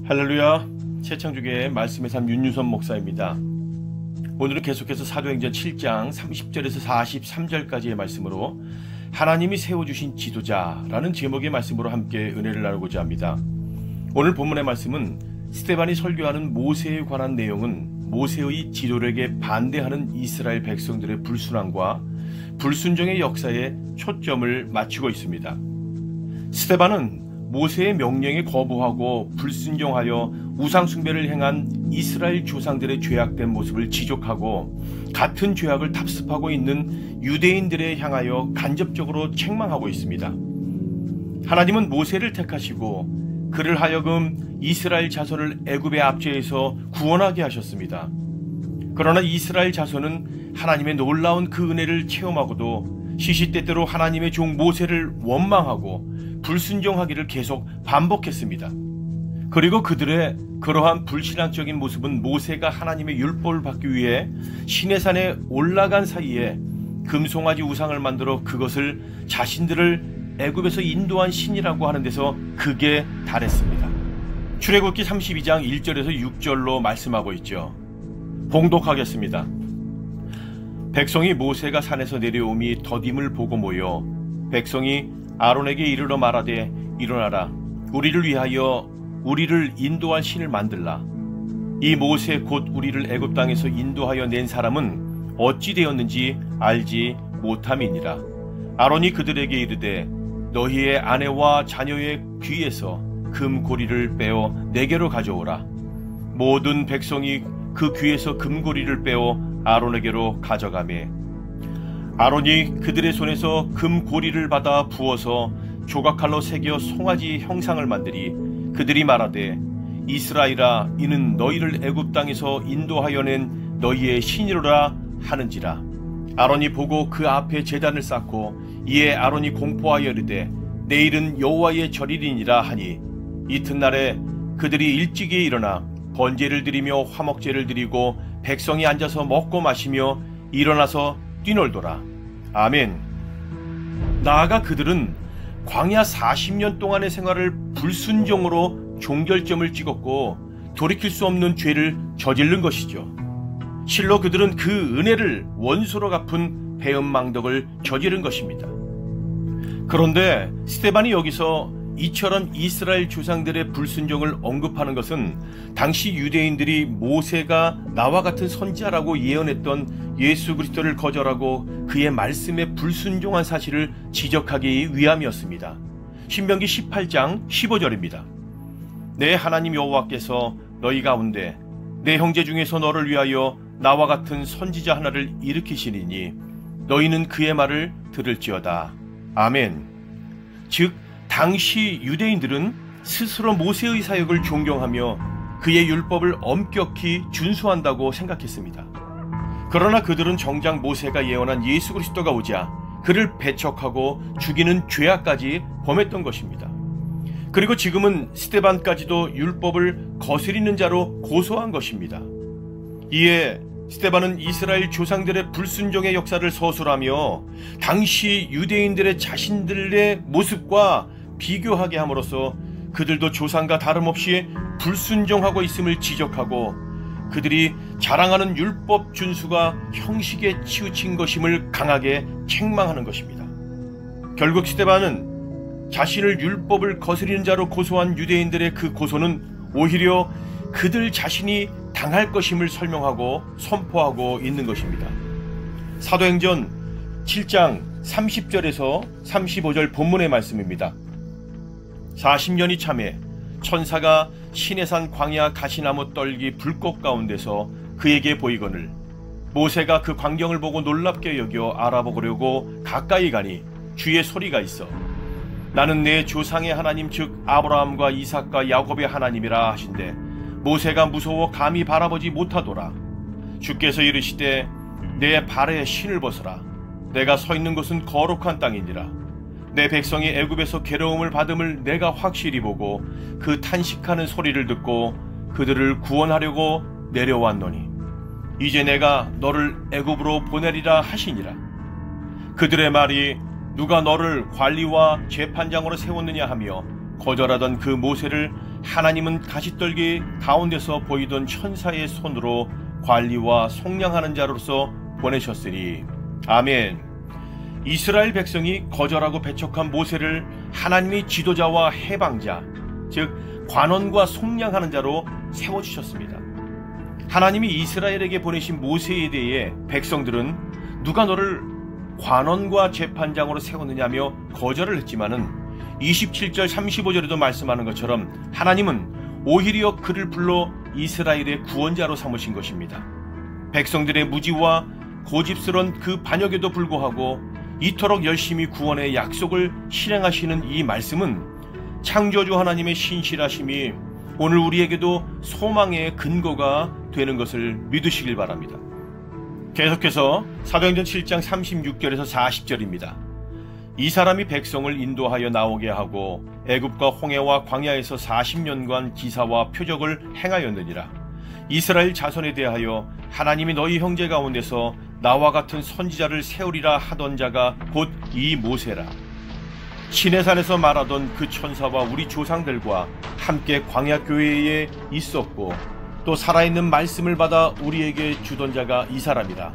할렐루야, 최창죽의 말씀의 삶 윤유선 목사입니다. 오늘은 계속해서 사도행전 7장 30절에서 43절까지의 말씀으로 하나님이 세워주신 지도자라는 제목의 말씀으로 함께 은혜를 나누고자 합니다. 오늘 본문의 말씀은 스데반이 설교하는 모세에 관한 내용은 모세의 지도력에 반대하는 이스라엘 백성들의 불순항과 불순종의 역사에 초점을 맞추고 있습니다. 스데반은 모세의 명령에 거부하고 불순종하여 우상숭배를 행한 이스라엘 조상들의 죄악된 모습을 지적하고 같은 죄악을 답습하고 있는 유대인들에 향하여 간접적으로 책망하고 있습니다. 하나님은 모세를 택하시고 그를 하여금 이스라엘 자손을 애굽의 압제에서 구원하게 하셨습니다. 그러나 이스라엘 자손은 하나님의 놀라운 그 은혜를 체험하고도 시시때때로 하나님의 종 모세를 원망하고 불순종하기를 계속 반복했습니다. 그리고 그들의 그러한 불신앙적인 모습은 모세가 하나님의 율법을 받기 위해 시내산에 올라간 사이에 금송아지 우상을 만들어 그것을 자신들을 애굽에서 인도한 신이라고 하는 데서 극에 달했습니다. 출애굽기 32장 1절에서 6절로 말씀하고 있죠. 봉독하겠습니다. 백성이 모세가 산에서 내려오미 더딤을 보고 모여 백성이 아론에게 이르러 말하되 일어나라 우리를 위하여 우리를 인도할 신을 만들라. 이 모세 곧 우리를 애굽 땅에서 인도하여 낸 사람은 어찌 되었는지 알지 못함이니라. 아론이 그들에게 이르되 너희의 아내와 자녀의 귀에서 금고리를 빼어 내게로 가져오라. 모든 백성이 그 귀에서 금고리를 빼어 아론에게로 가져가매 아론이 그들의 손에서 금고리를 받아 부어서 조각칼로 새겨 송아지 형상을 만들이 그들이 말하되 이스라엘아 이는 너희를 애굽 땅에서 인도하여 낸 너희의 신이로라 하는지라. 아론이 보고 그 앞에 제단을 쌓고 이에 아론이 공포하여 이르되 내일은 여호와의 절일이니라 하니 이튿날에 그들이 일찍이 일어나 번제를 드리며 화목제를 드리고 백성이 앉아서 먹고 마시며 일어나서 뛰놀더라. 아멘. 나아가 그들은 광야 40년 동안의 생활을 불순종으로 종결점을 찍었고 돌이킬 수 없는 죄를 저지른 것이죠. 실로 그들은 그 은혜를 원수로 갚은 배은망덕을 저지른 것입니다. 그런데 스데반이 여기서 이처럼 이스라엘 조상들의 불순종을 언급하는 것은 당시 유대인들이 모세가 나와 같은 선지자라고 예언했던 예수 그리스도를 거절하고 그의 말씀에 불순종한 사실을 지적하기 위함이었습니다. 신명기 18장 15절입니다. 내 하나님 여호와께서 너희 가운데 내 형제 중에서 너를 위하여 나와 같은 선지자 하나를 일으키시리니 너희는 그의 말을 들을지어다. 아멘. 즉 당시 유대인들은 스스로 모세의 사역을 존경하며 그의 율법을 엄격히 준수한다고 생각했습니다. 그러나 그들은 정작 모세가 예언한 예수 그리스도가 오자 그를 배척하고 죽이는 죄악까지 범했던 것입니다. 그리고 지금은 스데반까지도 율법을 거스리는 자로 고소한 것입니다. 이에 스데반은 이스라엘 조상들의 불순종의 역사를 서술하며 당시 유대인들의 자신들의 모습과 비교하게 함으로써 그들도 조상과 다름없이 불순종하고 있음을 지적하고 그들이 자랑하는 율법 준수가 형식에 치우친 것임을 강하게 책망하는 것입니다. 결국 스데반은 자신을 율법을 거스리는 자로 고소한 유대인들의 그 고소는 오히려 그들 자신이 당할 것임을 설명하고 선포하고 있는 것입니다. 사도행전 7장 30절에서 35절 본문의 말씀입니다. 40년이 참에 천사가 시내산 광야 가시나무 떨기 불꽃 가운데서 그에게 보이거늘 모세가 그 광경을 보고 놀랍게 여겨 알아보려고 가까이 가니 주의 소리가 있어 나는 내 조상의 하나님 즉 아브라함과 이삭과 야곱의 하나님이라 하신대 모세가 무서워 감히 바라보지 못하더라. 주께서 이르시되 내 발에 신을 벗어라. 내가 서 있는 곳은 거룩한 땅이니라. 내 백성이 애굽에서 괴로움을 받음을 내가 확실히 보고 그 탄식하는 소리를 듣고 그들을 구원하려고 내려왔노니 이제 내가 너를 애굽으로 보내리라 하시니라. 그들의 말이 누가 너를 관리와 재판장으로 세웠느냐 하며 거절하던 그 모세를 하나님은 가시떨기 가운데서 보이던 천사의 손으로 관리와 속량하는 자로서 보내셨으니. 아멘. 이스라엘 백성이 거절하고 배척한 모세를 하나님이 지도자와 해방자, 즉 관원과 속량하는 자로 세워주셨습니다. 하나님이 이스라엘에게 보내신 모세에 대해 백성들은 누가 너를 관원과 재판장으로 세웠느냐며 거절을 했지만은 27절 35절에도 말씀하는 것처럼 하나님은 오히려 그를 불러 이스라엘의 구원자로 삼으신 것입니다. 백성들의 무지와 고집스런 그 반역에도 불구하고 이토록 열심히 구원의 약속을 실행하시는 이 말씀은 창조주 하나님의 신실하심이 오늘 우리에게도 소망의 근거가 되는 것을 믿으시길 바랍니다. 계속해서 사도행전 7장 36절에서 40절입니다. 이 사람이 백성을 인도하여 나오게 하고 애굽과 홍해와 광야에서 40년간 기사와 표적을 행하였느니라. 이스라엘 자손에 대하여 하나님이 너희 형제 가운데서 나와 같은 선지자를 세우리라 하던 자가 곧 이 모세라. 시내산에서 말하던 그 천사와 우리 조상들과 함께 광야 교회에 있었고 또 살아있는 말씀을 받아 우리에게 주던 자가 이 사람이라.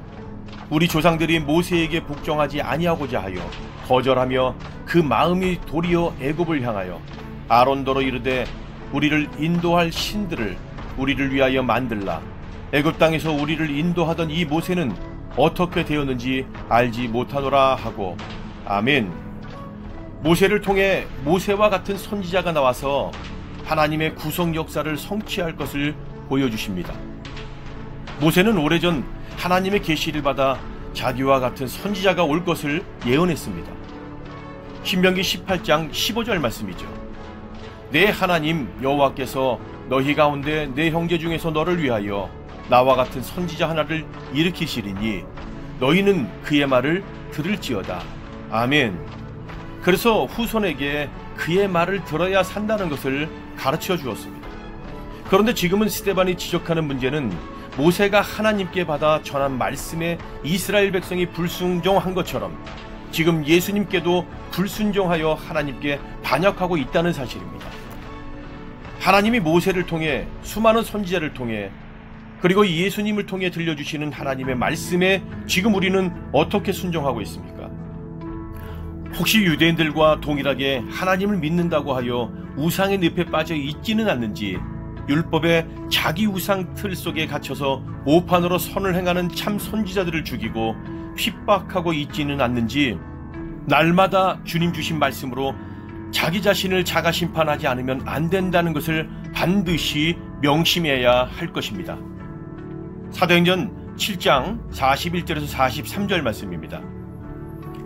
우리 조상들이 모세에게 복종하지 아니하고자 하여 거절하며 그 마음이 도리어 애굽을 향하여 아론더러 이르되 우리를 인도할 신들을 우리를 위하여 만들라. 애굽 땅에서 우리를 인도하던 이 모세는 어떻게 되었는지 알지 못하노라 하고. 아멘. 모세를 통해 모세와 같은 선지자가 나와서 하나님의 구속 역사를 성취할 것을 보여주십니다. 모세는 오래전 하나님의 계시를 받아 자기와 같은 선지자가 올 것을 예언했습니다. 신명기 18장 15절 말씀이죠. 내 하나님 여호와께서 너희 가운데 내 형제 중에서 너를 위하여 나와 같은 선지자 하나를 일으키시리니 너희는 그의 말을 들을지어다. 아멘. 그래서 후손에게 그의 말을 들어야 산다는 것을 가르쳐 주었습니다. 그런데 지금은 스데반이 지적하는 문제는 모세가 하나님께 받아 전한 말씀에 이스라엘 백성이 불순종한 것처럼 지금 예수님께도 불순종하여 하나님께 반역하고 있다는 사실입니다. 하나님이 모세를 통해 수많은 선지자를 통해 그리고 예수님을 통해 들려주시는 하나님의 말씀에 지금 우리는 어떻게 순종하고 있습니까? 혹시 유대인들과 동일하게 하나님을 믿는다고 하여 우상의 늪에 빠져 있지는 않는지, 율법의 자기 우상 틀 속에 갇혀서 오판으로 선을 행하는 참 선지자들을 죽이고 핍박하고 있지는 않는지, 날마다 주님 주신 말씀으로 자기 자신을 자가 심판하지 않으면 안 된다는 것을 반드시 명심해야 할 것입니다. 사도행전 7장 41절에서 43절 말씀입니다.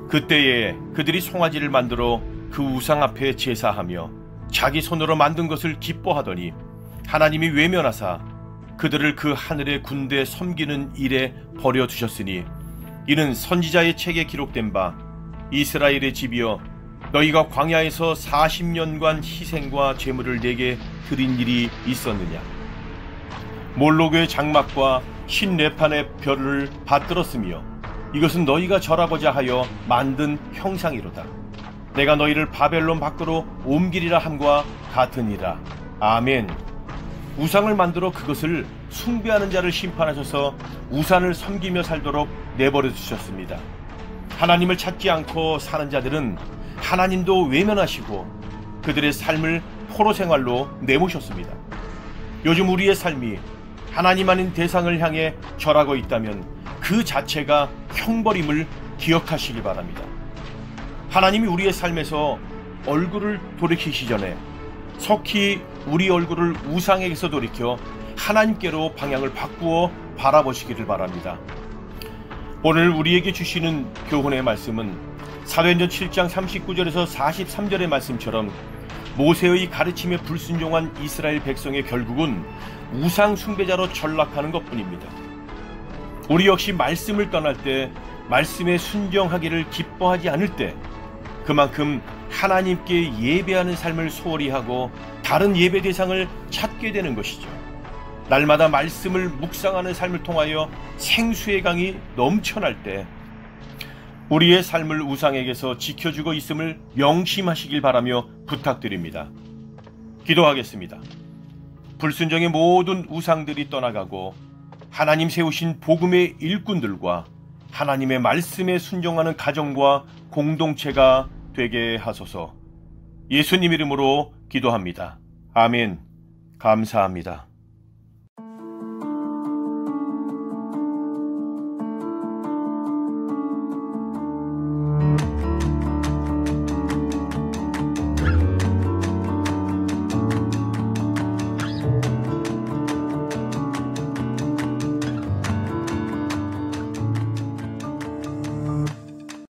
그때에 그들이 송아지를 만들어 그 우상 앞에 제사하며 자기 손으로 만든 것을 기뻐하더니 하나님이 외면하사 그들을 그 하늘의 군대 섬기는 일에 버려두셨으니 이는 선지자의 책에 기록된 바 이스라엘의 집이여 너희가 광야에서 40년간 희생과 제물을 내게 드린 일이 있었느냐. 몰록의 장막과 신레판의 별을 받들었으며 이것은 너희가 절하고자 하여 만든 형상이로다. 내가 너희를 바벨론 밖으로 옮기리라 함과 같으니라. 아멘. 우상을 만들어 그것을 숭배하는 자를 심판하셔서 우상을 섬기며 살도록 내버려 두셨습니다. 하나님을 찾지 않고 사는 자들은 하나님도 외면하시고 그들의 삶을 포로 생활로 내모셨습니다. 요즘 우리의 삶이 하나님 아닌 대상을 향해 절하고 있다면 그 자체가 형벌임을 기억하시기 바랍니다. 하나님이 우리의 삶에서 얼굴을 돌이키시 전에 속히 우리 얼굴을 우상에게서 돌이켜 하나님께로 방향을 바꾸어 바라보시기를 바랍니다. 오늘 우리에게 주시는 교훈의 말씀은 사도행전 7장 39절에서 43절의 말씀처럼 모세의 가르침에 불순종한 이스라엘 백성의 결국은 우상 숭배자로 전락하는 것뿐입니다. 우리 역시 말씀을 떠날 때 말씀에 순종하기를 기뻐하지 않을 때 그만큼 하나님께 예배하는 삶을 소홀히 하고 다른 예배 대상을 찾게 되는 것이죠. 날마다 말씀을 묵상하는 삶을 통하여 생수의 강이 넘쳐날 때 우리의 삶을 우상에게서 지켜주고 있음을 명심하시길 바라며 부탁드립니다. 기도하겠습니다. 불순종의 모든 우상들이 떠나가고 하나님 세우신 복음의 일꾼들과 하나님의 말씀에 순종하는 가정과 공동체가 되게 하소서. 예수님 이름으로 기도합니다. 아멘. 감사합니다.